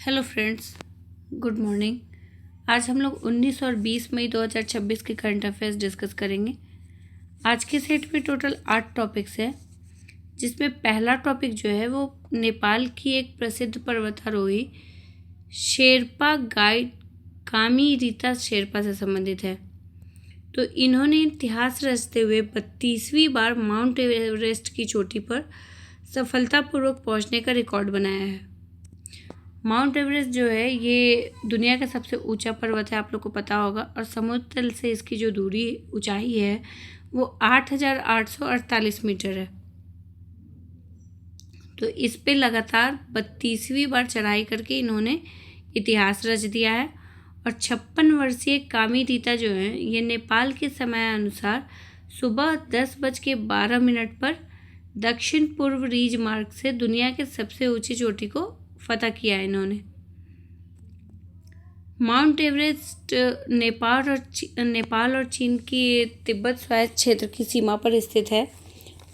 Hello friends, good morning. आज हम लोग 19 और 20 मई 2026 के करंट अफेयर्स डिस्कस करेंगे। आज के सेट में टोटल 8 टॉपिक्स हैं, जिसमें पहला टॉपिक जो है वो नेपाल की एक प्रसिद्ध पर्वतारोही शेरपा गाइड कामी रीता शेरपा से संबंधित है। तो इन्होंने इतिहास रचते हुए 32वीं बार माउंट एवरेस्ट की चोटी पर सफलतापूर्वक पहुंचने का रिकॉर्ड बनाया है। माउंट एवरेस्ट जो है ये दुनिया का सबसे ऊंचा पर्वत है, आप लोग को पता होगा, और समुद्र तल से इसकी जो दूरी ऊंचाई है वो 8,848 मीटर है। तो इस पे लगातार 32वीं बार चढ़ाई करके इन्होंने इतिहास रच दिया है। और 56 वर्षीय कामी रीता जो है ये नेपाल के समय अनुसार सुबह 10:12 पर दक्षिण पूर्व रीज मार्ग से दुनिया के सबसे ऊंची चोटी को फतह किया है इन्होंने। माउंट एवरेस्ट नेपाल और चीन की तिब्बत स्वायत्त क्षेत्र की सीमा पर स्थित है।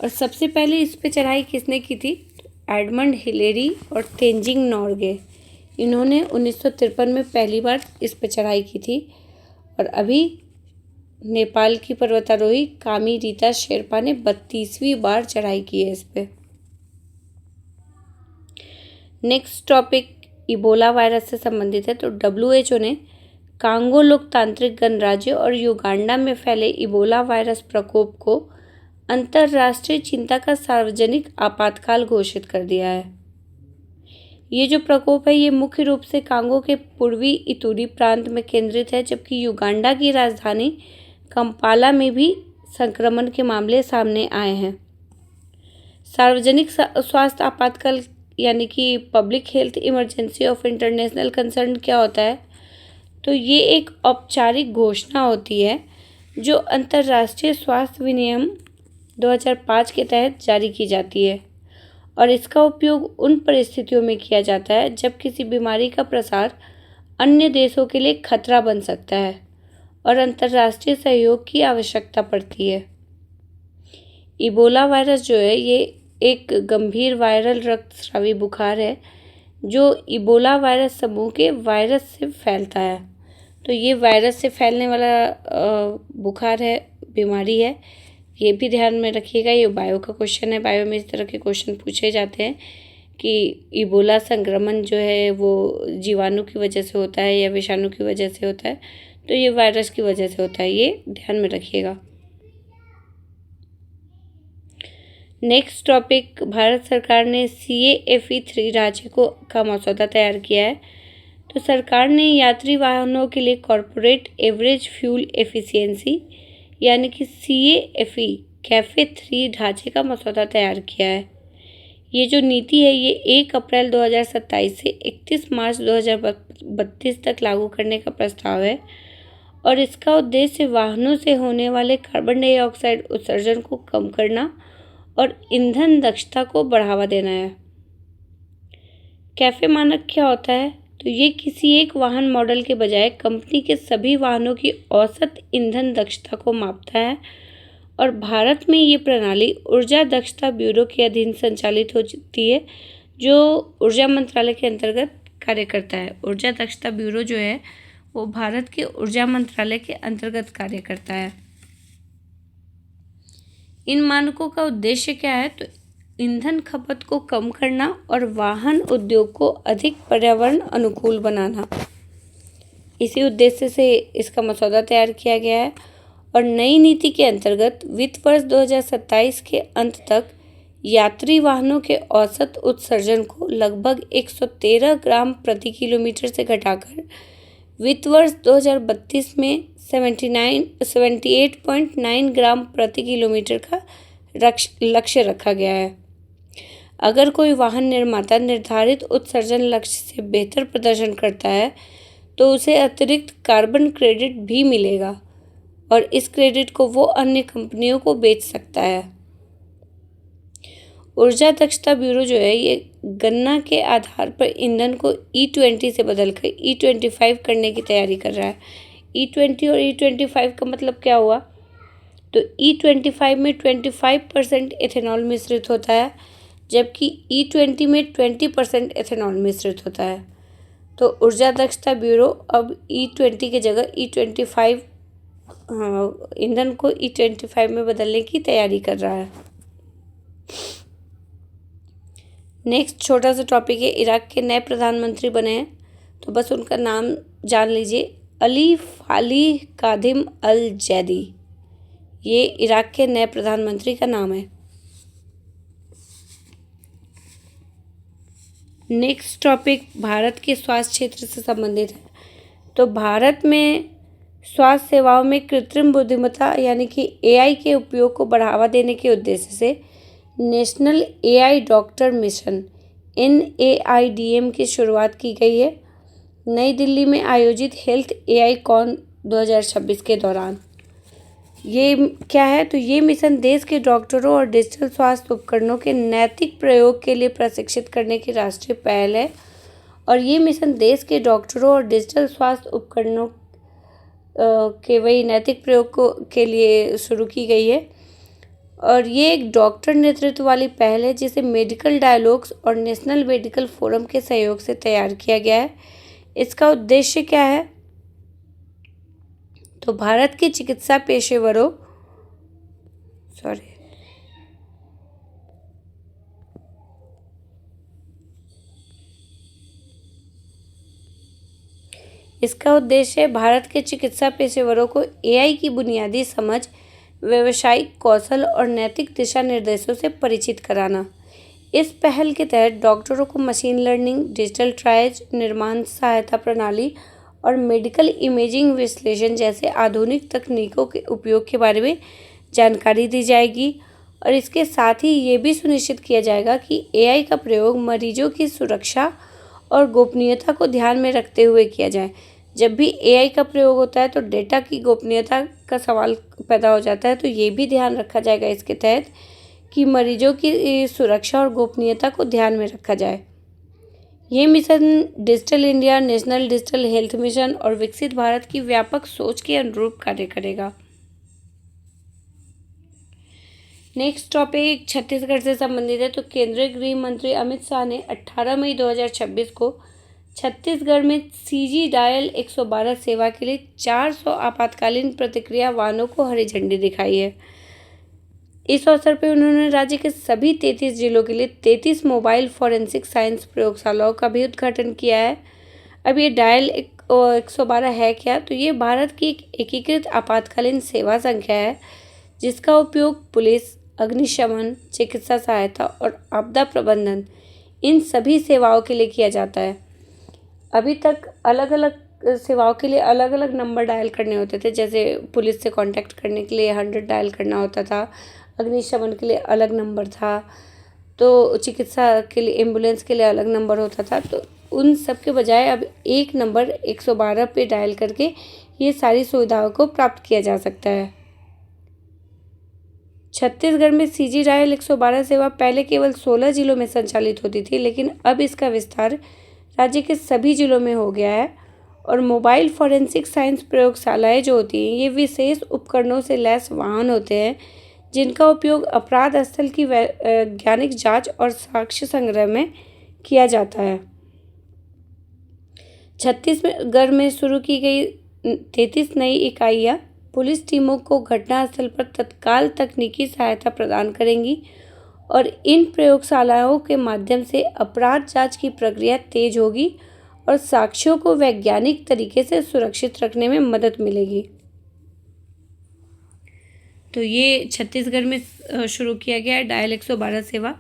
और सबसे पहले इस पे चढ़ाई किसने की थी? एडमंड हिलेरी और तेंजिंग नोर्गे। इन्होंने 1953 में पहली बार इस पे चढ़ाई की थी। और अभी नेपाल की पर्वतारोही कामी रीता शेरपा ने 32वीं बार चढ़ाई की है इस पे। नेक्स्ट टॉपिक इबोला वायरस से संबंधित है। तो WHO ने कांगो लोकतांत्रिक गणराज्य और युगांडा में फैले इबोला वायरस प्रकोप को अंतर्राष्ट्रीय चिंता का सार्वजनिक आपातकाल घोषित कर दिया है। ये जो प्रकोप है ये मुख्य रूप से कांगो के पूर्वी इतूरी प्रांत में केंद्रित है, जबकि युगांडा की राजधानी कंपाला में भी संक्रमण के मामले सामने आए हैं। सार्वजनिक स्वास्थ्य आपातकाल यानी कि public health emergency of international concern क्या होता है? तो ये एक औपचारिक घोषणा होती है जो अंतर्राष्ट्रीय स्वास्थ्य विनियम 2005 के तहत जारी की जाती है। और इसका उपयोग उन परिस्थितियों में किया जाता है जब किसी बीमारी का प्रसार अन्य देशों के लिए खतरा बन सकता है और अंतर्राष्ट्रीय सहयोग की आवश्यकता पड़ती है। इबोला वायरस जो है ये एक गंभीर वायरल रक्तस्रावी बुखार है जो इबोला वायरस समूह के वायरस से फैलता है। तो ये वायरस से फैलने वाला बुखार है, बीमारी है, ये भी ध्यान में रखिएगा। ये बायो का क्वेश्चन है, बायो में इस तरह के क्वेश्चन पूछे जाते हैं कि इबोला संक्रमण जो है वो जीवाणु की वजह से होता है या विषाणु की वजह से होता है। तो ये वायरस की वजह से होता है, ये ध्यान में रखिएगा। नेक्स्ट टॉपिक, भारत सरकार ने CAFE-3 ढांचे का मसौदा तैयार किया है। तो सरकार ने यात्री वाहनों के लिए कॉरपोरेट एवरेज फ्यूल एफिशिएंसी यानी कि CAFE 3 ढांचे का मसौदा तैयार किया है। ये जो नीति है ये 1 अप्रैल 2027 से 31 मार्च 2032 तक लागू करने का प्रस्ताव है। और इसका उद्देश्य वाहनों से होने वाले कार्बन डाइऑक्साइड उत्सर्जन को कम करना और ईंधन दक्षता को बढ़ावा देना है। कैफे मानक क्या होता है? तो ये किसी एक वाहन मॉडल के बजाय कंपनी के सभी वाहनों की औसत ईंधन दक्षता को मापता है। और भारत में ये प्रणाली ऊर्जा दक्षता ब्यूरो के अधीन संचालित होती है, जो ऊर्जा मंत्रालय के अंतर्गत कार्य करता है। ऊर्जा दक्षता ब्यूरो जो है वो भारत के ऊर्जा मंत्रालय के अंतर्गत कार्य करता है। इन मानकों का उद्देश्य क्या है? तो ईंधन खपत को कम करना और वाहन उद्योग को अधिक पर्यावरण अनुकूल बनाना, इसी उद्देश्य से इसका मसौदा तैयार किया गया है। और नई नीति के अंतर्गत वित्त वर्ष 2027 के अंत तक यात्री वाहनों के औसत उत्सर्जन को लगभग 113 ग्राम प्रति किलोमीटर से घटाकर वित्त वर्ष 2032 में 78.9 ग्राम प्रति किलोमीटर का लक्ष्य रखा गया है। अगर कोई वाहन निर्माता निर्धारित उत्सर्जन लक्ष्य से बेहतर प्रदर्शन करता है तो उसे अतिरिक्त कार्बन क्रेडिट भी मिलेगा और इस क्रेडिट को वो अन्य कंपनियों को बेच सकता है। ऊर्जा दक्षता ब्यूरो जो है ये गणना के आधार पर ईंधन को E20 से बदलकर E25 करने की तैयारी कर रहा है। E20 और E25 का मतलब क्या हुआ? तो E25 में 25% एथेनॉल मिश्रित होता है, जबकि E20 में 20% एथेनॉल मिश्रित होता है। तो ऊर्जा दक्षता ब्यूरो अब E20 की जगह E25 ईंधन को E25 में बदलने की तैयारी कर रहा है। नेक्स्ट छोटा सा टॉपिक है, इराक के नए प्रधानमंत्री बने हैं, तो बस उनका नाम जान लीजिए, अली फालिह कादिम अल जैदी। ये इराक के नए प्रधानमंत्री का नाम है। नेक्स्ट टॉपिक भारत के स्वास्थ्य क्षेत्र से संबंधित है। तो भारत में स्वास्थ्य सेवाओं में कृत्रिम बुद्धिमत्ता यानी कि AI के उपयोग को बढ़ावा देने के उद्देश्य से national AI doctor mission NAIDM की शुरुआत की गई है नई दिल्ली में आयोजित हेल्थ AI कॉन 2026 के दौरान। ये क्या है, तो ये मिशन देश के डॉक्टरों और डिजिटल स्वास्थ्य उपकरणों के नैतिक प्रयोग के लिए प्रशिक्षित करने की राष्ट्रीय पहल है। और ये मिशन देश के डॉक्टरों और डिजिटल स्वास्थ्य उपकरणों के वही नैतिक प्रयोग के लिए शुरू की गई है। और ये एक डॉक्टर नेतृत्व वाली पहल है जिसे मेडिकल डायलॉग्स और नेशनल मेडिकल फोरम के सहयोग से तैयार किया गया है। इसका उद्देश्य क्या है, तो भारत के चिकित्सा पेशेवरों इसका उद्देश्य है भारत के चिकित्सा पेशेवरों को AI की बुनियादी समझ, व्यावसायिक कौशल और नैतिक दिशा निर्देशों से परिचित कराना। इस पहल के तहत डॉक्टरों को मशीन लर्निंग, डिजिटल ट्रायज, निर्माण सहायता प्रणाली और मेडिकल इमेजिंग विश्लेषण जैसे आधुनिक तकनीकों के उपयोग के बारे में जानकारी दी जाएगी। और इसके साथ ही ये भी सुनिश्चित किया जाएगा कि AI का प्रयोग मरीजों की सुरक्षा और गोपनीयता को ध्यान में रखते हुए किया जाए। जब भी AI का प्रयोग होता है तो डेटा की गोपनीयता का सवाल पैदा हो जाता है, तो ये भी ध्यान रखा जाएगा इसके तहत कि मरीजों की सुरक्षा और गोपनीयता को ध्यान में रखा जाए। ये mission digital India, national digital health mission और विकसित भारत की व्यापक सोच के अनुरूप कार्य करेगा। नेक्स्ट टॉपिक छत्तीसगढ़ से संबंधित है। तो केंद्रीय गृह मंत्री अमित शाह ने 18 मई 2026 को छत्तीसगढ़ में CG डायल 112 सेवा के लिए 400 आपातकालीन प्रतिक्रिया वाहनों को हरी झंडी दिखाई है। इस अवसर पर उन्होंने राज्य के सभी 33 जिलों के लिए 33 मोबाइल फॉरेंसिक साइंस प्रयोगशालाओं का भी उद्घाटन किया है। अब ये डायल 112 है क्या, तो ये भारत की एक एकीकृत आपातकालीन सेवा संख्या है जिसका उपयोग पुलिस, अग्निशमन, चिकित्सा सहायता और आपदा प्रबंधन इन सभी सेवाओं के लिए किया जाता है। अभी तक अलग अलग सेवाओं के लिए अलग अलग नंबर डायल करने होते थे, जैसे पुलिस से कांटेक्ट करने के लिए 100 डायल करना होता था, अग्निशमन के लिए अलग नंबर था, तो चिकित्सा के लिए, एम्बुलेंस के लिए अलग नंबर होता था। तो उन सब के बजाय अब एक नंबर 112 पे डायल करके ये सारी सुविधाओं को प्राप्त किया जा सकता है। छत्तीसगढ़ में CG डायल 112 सेवा पहले केवल 16 जिलों में संचालित होती थी, लेकिन अब इसका विस्तार राज्य के सभी जिलों में हो गया है। और मोबाइल फॉरेंसिक साइंस प्रयोगशालाएं जो होती हैं, ये विशेष उपकरणों से लैस वाहन होते हैं जिनका उपयोग अपराध स्थल की वैज्ञानिक जांच और साक्ष्य संग्रह में किया जाता है। छत्तीसगढ़ में शुरू की गई 33 नई इकाइयाँ पुलिस टीमों को घटनास्थल पर तत्काल तकनीकी सहायता प्रदान करेंगी और इन प्रयोगशालाओं के माध्यम से अपराध जांच की प्रक्रिया तेज होगी और साक्ष्यों को वैज्ञानिक तरीके से सुरक्षित रखने में मदद मिलेगी। तो ये छत्तीसगढ़ में शुरू किया गया है डायल 112 सेवा।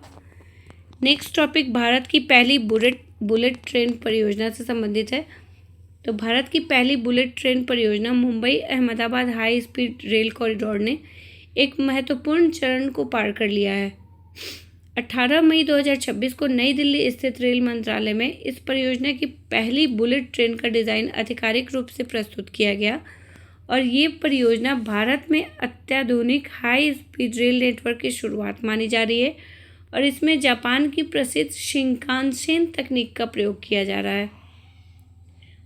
नेक्स्ट टॉपिक भारत की पहली बुलेट ट्रेन परियोजना से संबंधित है। तो भारत की पहली बुलेट ट्रेन परियोजना Mumbai Ahmedabad high speed rail corridor ने एक महत्वपूर्ण चरण को पार कर लिया है। 18 मई 2026 को नई दिल्ली स्थित रेल मंत्रालय में इस परियोजना की पहली बुलेट ट्रेन का डिज़ाइन आधिकारिक रूप से प्रस्तुत किया गया और ये परियोजना भारत में अत्याधुनिक हाई स्पीड रेल नेटवर्क की शुरुआत मानी जा रही है और इसमें जापान की प्रसिद्ध शिंकानसेन तकनीक का प्रयोग किया जा रहा है।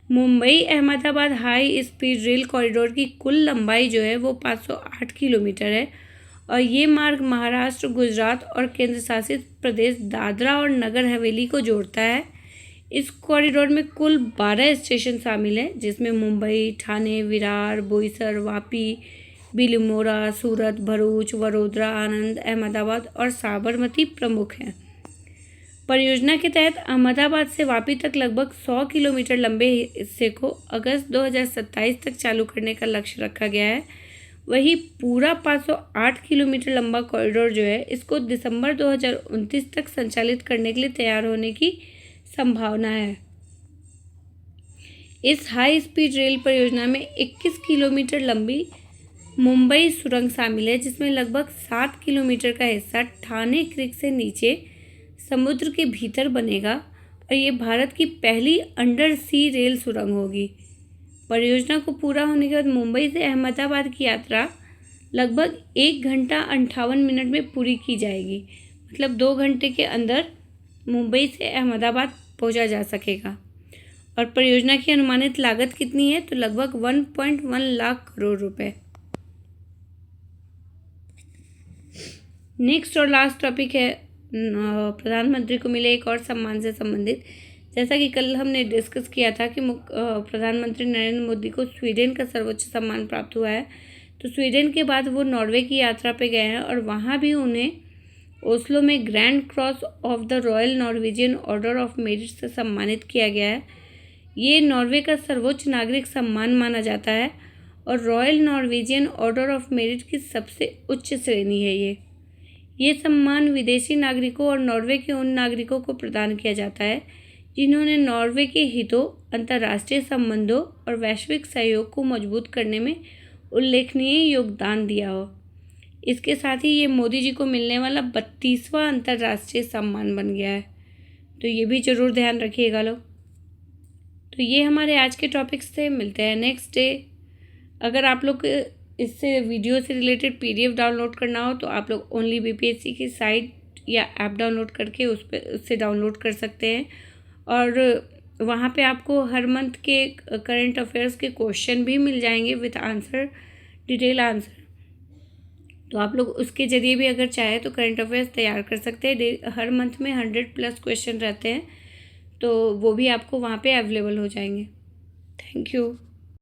Mumbai Ahmedabad high speed rail corridor की कुल लंबाई जो है वो 508 किलोमीटर है और ये मार्ग महाराष्ट्र, गुजरात और केंद्र शासित प्रदेश दादरा और नगर हवेली को जोड़ता है। इस कॉरिडोर में कुल 12 स्टेशन शामिल हैं, जिसमें मुंबई, ठाणे, विरार, बोईसर, वापी, बिलिमोरा, सूरत, भरूच, वडोदरा, आनंद, अहमदाबाद और साबरमती प्रमुख हैं। परियोजना के तहत अहमदाबाद से वापी तक लगभग 100 किलोमीटर लंबे हिस्से को अगस्त 2027 तक चालू करने का लक्ष्य रखा गया है। वही पूरा 508 किलोमीटर लंबा कॉरिडोर जो है, इसको दिसंबर 2029 तक संचालित करने के लिए तैयार होने की संभावना है। इस हाई स्पीड रेल परियोजना में 21 किलोमीटर लंबी मुंबई सुरंग शामिल है, जिसमें लगभग 7 किलोमीटर का हिस्सा ठाणे क्रीक से नीचे समुद्र के भीतर बनेगा और ये भारत की पहली अंडर सी रेल सुरंग होगी। परियोजना को पूरा होने के बाद मुंबई से अहमदाबाद की यात्रा लगभग 1 घंटा 58 मिनट में पूरी की जाएगी। मतलब 2 घंटे के अंदर मुंबई से अहमदाबाद पहुंचा जा सकेगा। और परियोजना की अनुमानित लागत कितनी है? तो लगभग 1.1 लाख करोड़ रुपए। नेक्स्ट और लास्ट टॉपिक है प्रधानमंत्री को मिले एक और सम्मान से संबंधित। जैसा कि कल हमने डिस्कस किया था कि प्रधानमंत्री नरेंद्र मोदी को स्वीडन का सर्वोच्च सम्मान प्राप्त हुआ है। तो स्वीडन के बाद वो नॉर्वे की यात्रा पे गए हैं और वहाँ भी उन्हें ओस्लो में grand cross of the royal Norwegian order of merit से सम्मानित किया गया है। ये नॉर्वे का सर्वोच्च नागरिक सम्मान माना जाता है और royal Norwegian order of merit की सबसे उच्च श्रेणी है। ये सम्मान विदेशी नागरिकों और नॉर्वे के उन नागरिकों को प्रदान किया जाता है जिन्होंने नॉर्वे के हितों, अंतर्राष्ट्रीय संबंधों और वैश्विक सहयोग को मजबूत करने में उल्लेखनीय योगदान दिया हो। इसके साथ ही ये मोदी जी को मिलने वाला 32वां अंतर्राष्ट्रीय सम्मान बन गया है। तो ये भी ज़रूर ध्यान रखिएगा लोग। तो ये हमारे आज के टॉपिक्स थे। मिलते हैं नेक्स्ट डे। अगर आप लोग इससे वीडियो से रिलेटेड PDF डाउनलोड करना हो तो आप लोग ओनली BPSC की साइट या ऐप डाउनलोड करके उससे डाउनलोड कर सकते हैं। और वहाँ पे आपको हर मंथ के करंट अफेयर्स के क्वेश्चन भी मिल जाएंगे विद आंसर, डिटेल आंसर। तो आप लोग उसके ज़रिए भी अगर चाहे तो करंट अफेयर्स तैयार कर सकते हैं। हर मंथ में 100+ क्वेश्चन रहते हैं, तो वो भी आपको वहाँ पे अवेलेबल हो जाएंगे। Thank you.